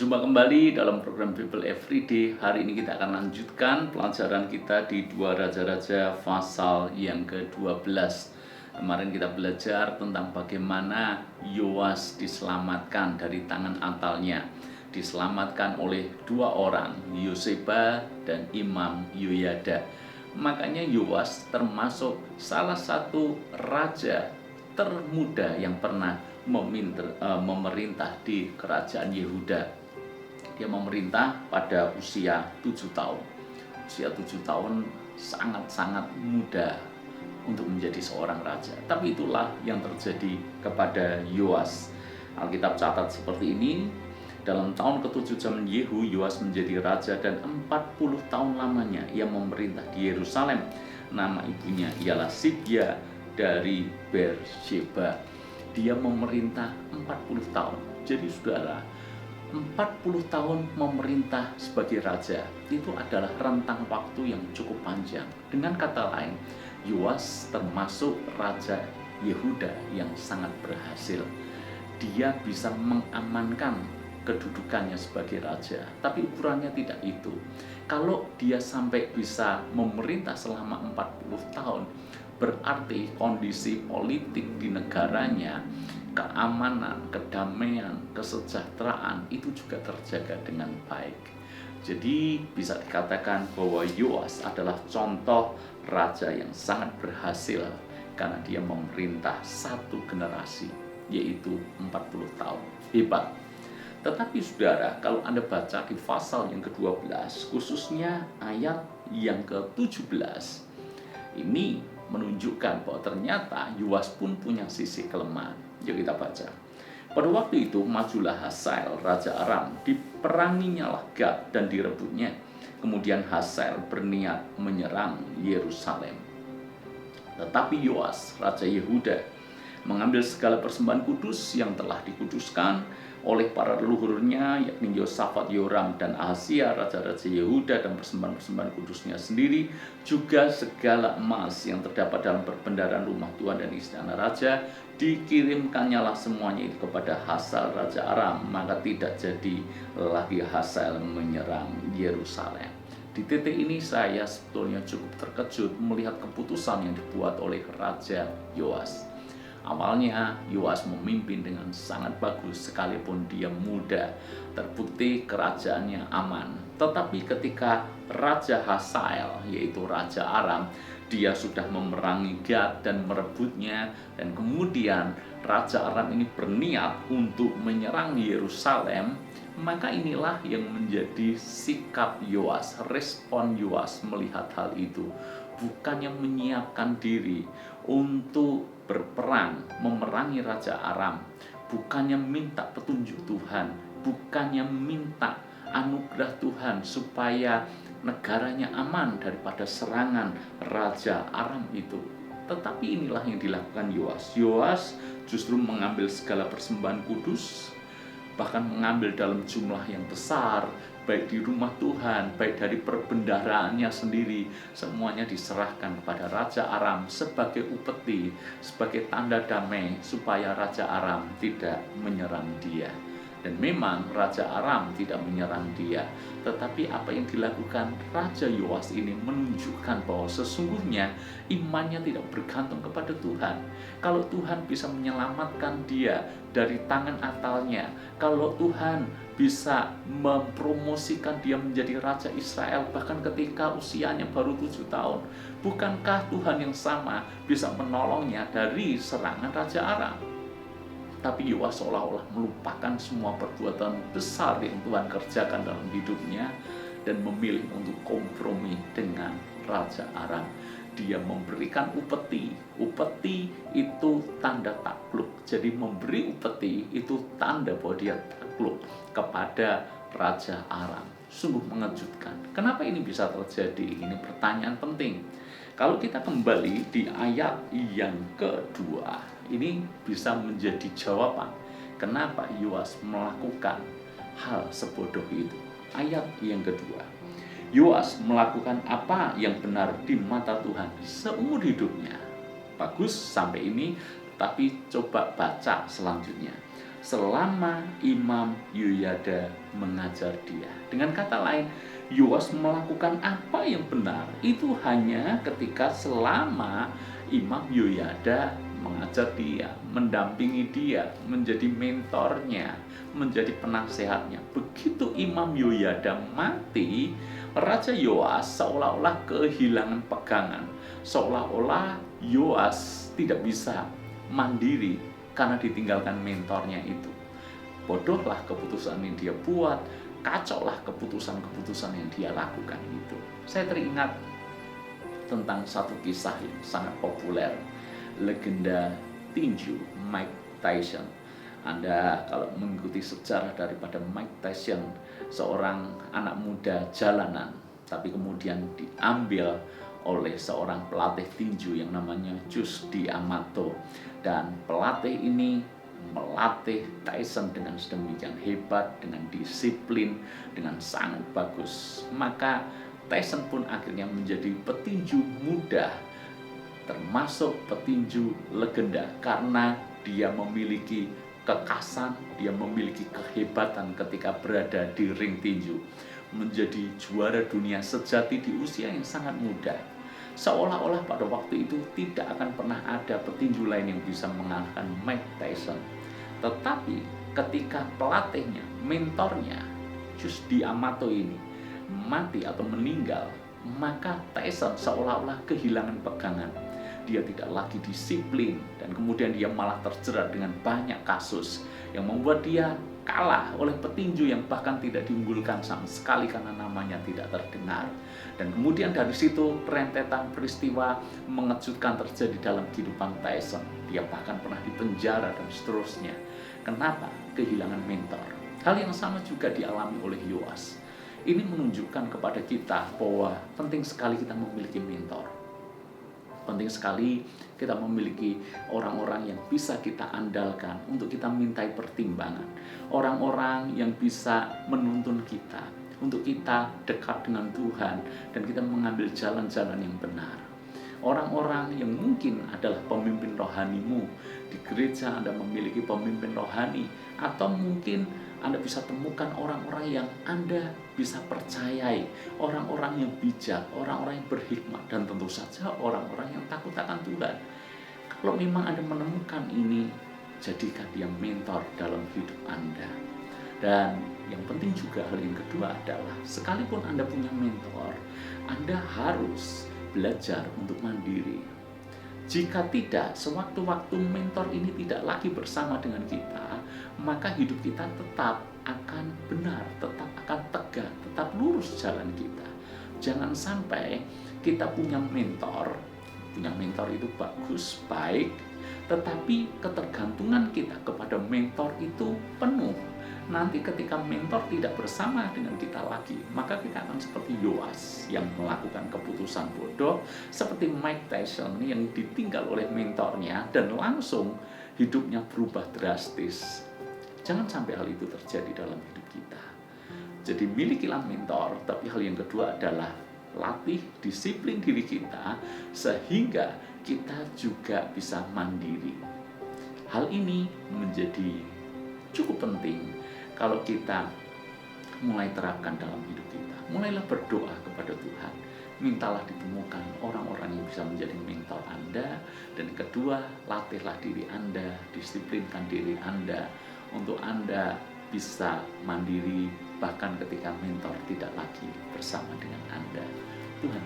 Berjumpa kembali dalam program Bible Everyday. Hari ini kita akan lanjutkan pelajaran kita di 2 Raja-Raja pasal yang ke-12. Kemarin kita belajar tentang bagaimana Yoas diselamatkan dari tangan Atalnya. Diselamatkan oleh 2 orang, Yoseba dan Imam Yoyada. Makanya Yoas termasuk salah satu raja termuda yang pernah memerintah di kerajaan Yehuda. Dia memerintah pada usia 7 tahun. Usia 7 tahun sangat-sangat muda untuk menjadi seorang raja. Tapi itulah yang terjadi kepada Yoas. Alkitab catat seperti ini. Dalam tahun ke-7 zaman Yehu, Yoas menjadi raja dan 40 tahun lamanya ia memerintah di Yerusalem. Nama ibunya ialah Sibya dari Beersheba. Dia memerintah 40 tahun. Jadi saudara, 40 tahun memerintah sebagai raja itu adalah rentang waktu yang cukup panjang. Dengan kata lain, Yoas termasuk raja Yehuda yang sangat berhasil. Dia bisa mengamankan kedudukannya sebagai raja, tapi ukurannya tidak itu. Kalau dia sampai bisa memerintah selama 40 tahun, berarti kondisi politik di negaranya, keamanan, kedamaian, kesejahteraan itu juga terjaga dengan baik. Jadi bisa dikatakan bahwa Yoas adalah contoh raja yang sangat berhasil karena dia memerintah satu generasi, yaitu 40 tahun. Hebat. Tetapi saudara, kalau Anda baca di pasal yang ke-12, khususnya ayat yang ke-17, ini menunjukkan bahwa ternyata Yoas pun punya sisi kelemahan. Yuk kita baca. Pada waktu itu majulah Hazael raja Aram, diperanginya lah Gad dan direbutnya. Kemudian Hazael berniat menyerang Yerusalem. Tetapi Yoas raja Yehuda mengambil segala persembahan kudus yang telah dikuduskan oleh para leluhurnya, yakni Yosafat, Yoram, dan Ahazia, raja-raja Yehuda, dan persembahan-persembahan kudusnya sendiri, juga segala emas yang terdapat dalam perbendaharaan rumah Tuhan dan istana raja, dikirimkannya lah semuanya itu kepada Hazael raja Aram. Maka tidak jadi lagi Hazael menyerang Yerusalem. Di titik ini saya sebetulnya cukup terkejut melihat keputusan yang dibuat oleh Raja Yoas. Awalnya Yoas memimpin dengan sangat bagus sekalipun dia muda, terbukti kerajaannya aman. Tetapi ketika Raja Hazael, yaitu Raja Aram, dia sudah memerangi Gad dan merebutnya, dan kemudian Raja Aram ini berniat untuk menyerang Yerusalem, maka inilah yang menjadi sikap Yoas, respon Yoas melihat hal itu. Bukannya menyiapkan diri untuk berperang, memerangi Raja Aram, bukannya minta petunjuk Tuhan, bukannya minta anugerah Tuhan supaya negaranya aman daripada serangan Raja Aram itu. Tetapi inilah yang dilakukan Yoas. Yoas justru mengambil segala persembahan kudus, bahkan mengambil dalam jumlah yang besar, baik di rumah Tuhan, baik dari perbendaharaannya sendiri, semuanya diserahkan kepada Raja Aram sebagai upeti, sebagai tanda damai supaya Raja Aram tidak menyerang dia. Dan memang Raja Aram tidak menyerang dia, tetapi apa yang dilakukan Raja Yoas ini menunjukkan bahwa sesungguhnya imannya tidak bergantung kepada Tuhan. Kalau Tuhan bisa menyelamatkan dia dari tangan Atalnya, kalau Tuhan bisa mempromosikan dia menjadi Raja Israel bahkan ketika usianya baru 7 tahun, bukankah Tuhan yang sama bisa menolongnya dari serangan Raja Aram? Tapi Yoas seolah-olah melupakan semua perbuatan besar yang Tuhan kerjakan dalam hidupnya dan memilih untuk kompromi dengan Raja Aram. Dia memberikan upeti. Upeti itu tanda takluk. Jadi memberi upeti itu tanda bahwa dia takluk kepada Raja Aram. Sungguh mengejutkan. Kenapa ini bisa terjadi? Ini pertanyaan penting. Kalau kita kembali di ayat yang kedua, ini bisa menjadi jawaban kenapa Yoas melakukan hal sebodoh itu. Ayat yang kedua, Yoas melakukan apa yang benar di mata Tuhan seumur hidupnya. Bagus sampai ini, tapi coba baca selanjutnya. selama Imam Yoyada mengajar dia. Dengan kata lain, Yoas melakukan apa yang benar itu hanya ketika selama Imam Yoyada mengajar dia, mendampingi dia, menjadi mentornya, menjadi penasehatnya. Begitu Imam Yoyada mati, Raja Yoas seolah-olah kehilangan pegangan, seolah-olah Yoas tidak bisa mandiri karena ditinggalkan mentornya itu. Bodohlah keputusan yang dia buat, kacaulah keputusan-keputusan yang dia lakukan itu. Saya teringat tentang satu kisah yang sangat populer, legenda tinju Mike Tyson. Anda kalau mengikuti sejarah daripada Mike Tyson, seorang anak muda jalanan, tapi kemudian diambil oleh seorang pelatih tinju yang namanya Cus D'Amato. Dan pelatih ini melatih Tyson dengan sedemikian hebat, dengan disiplin, dengan sangat bagus. Maka Tyson pun akhirnya menjadi petinju muda, termasuk petinju legenda, karena dia memiliki kekasan, dia memiliki kehebatan ketika berada di ring tinju, menjadi juara dunia sejati di usia yang sangat muda. Seolah-olah pada waktu itu tidak akan pernah ada petinju lain yang bisa mengalahkan Mike Tyson. Tetapi ketika pelatihnya, mentornya, Cus D'Amato ini mati atau meninggal, maka Tyson seolah-olah kehilangan pegangan. Dia tidak lagi disiplin, dan kemudian dia malah terjerat dengan banyak kasus yang membuat dia kalah oleh petinju yang bahkan tidak diunggulkan sama sekali karena namanya tidak terdengar. Dan kemudian dari situ rentetan peristiwa mengejutkan terjadi dalam kehidupan Tyson. Dia bahkan pernah dipenjara dan seterusnya. Kenapa? Kehilangan mentor. Hal yang sama juga dialami oleh Yoas. Ini menunjukkan kepada kita bahwa penting sekali kita memiliki mentor. Penting sekali kita memiliki orang-orang yang bisa kita andalkan untuk kita mintai pertimbangan. Orang-orang yang bisa menuntun kita untuk kita dekat dengan Tuhan dan kita mengambil jalan-jalan yang benar. Orang-orang yang mungkin adalah pemimpin rohanimu. Di gereja Anda memiliki pemimpin rohani, atau mungkin Anda bisa temukan orang-orang yang Anda bisa percayai, orang-orang yang bijak, orang-orang yang berhikmat, dan tentu saja orang-orang yang takut akan Tuhan. Kalau memang Anda menemukan ini, jadikan dia mentor dalam hidup Anda. Dan yang penting juga hal yang kedua adalah, sekalipun Anda punya mentor, Anda harus belajar untuk mandiri. Jika tidak, sewaktu-waktu mentor ini tidak lagi bersama dengan kita, maka hidup kita tetap akan benar, tetap akan tegak, tetap lurus jalan kita. Jangan sampai kita punya mentor itu bagus, baik, tetapi ketergantungan kita kepada mentor itu penuh. Nanti ketika mentor tidak bersama dengan kita lagi, maka kita akan seperti Yoas yang melakukan keputusan bodoh, seperti Mike Tyson yang ditinggal oleh mentornya dan langsung hidupnya berubah drastis. Jangan sampai hal itu terjadi dalam hidup kita. Jadi milikilah mentor, tapi hal yang kedua adalah latih disiplin diri kita sehingga kita juga bisa mandiri. Hal ini menjadi cukup penting kalau kita mulai terapkan dalam hidup kita. Mulailah berdoa kepada Tuhan. Mintalah ditemukan orang-orang yang bisa menjadi mentor Anda. Dan kedua, latihlah diri Anda, disiplinkan diri Anda untuk Anda bisa mandiri bahkan ketika mentor tidak lagi bersama dengan Anda. Tuhan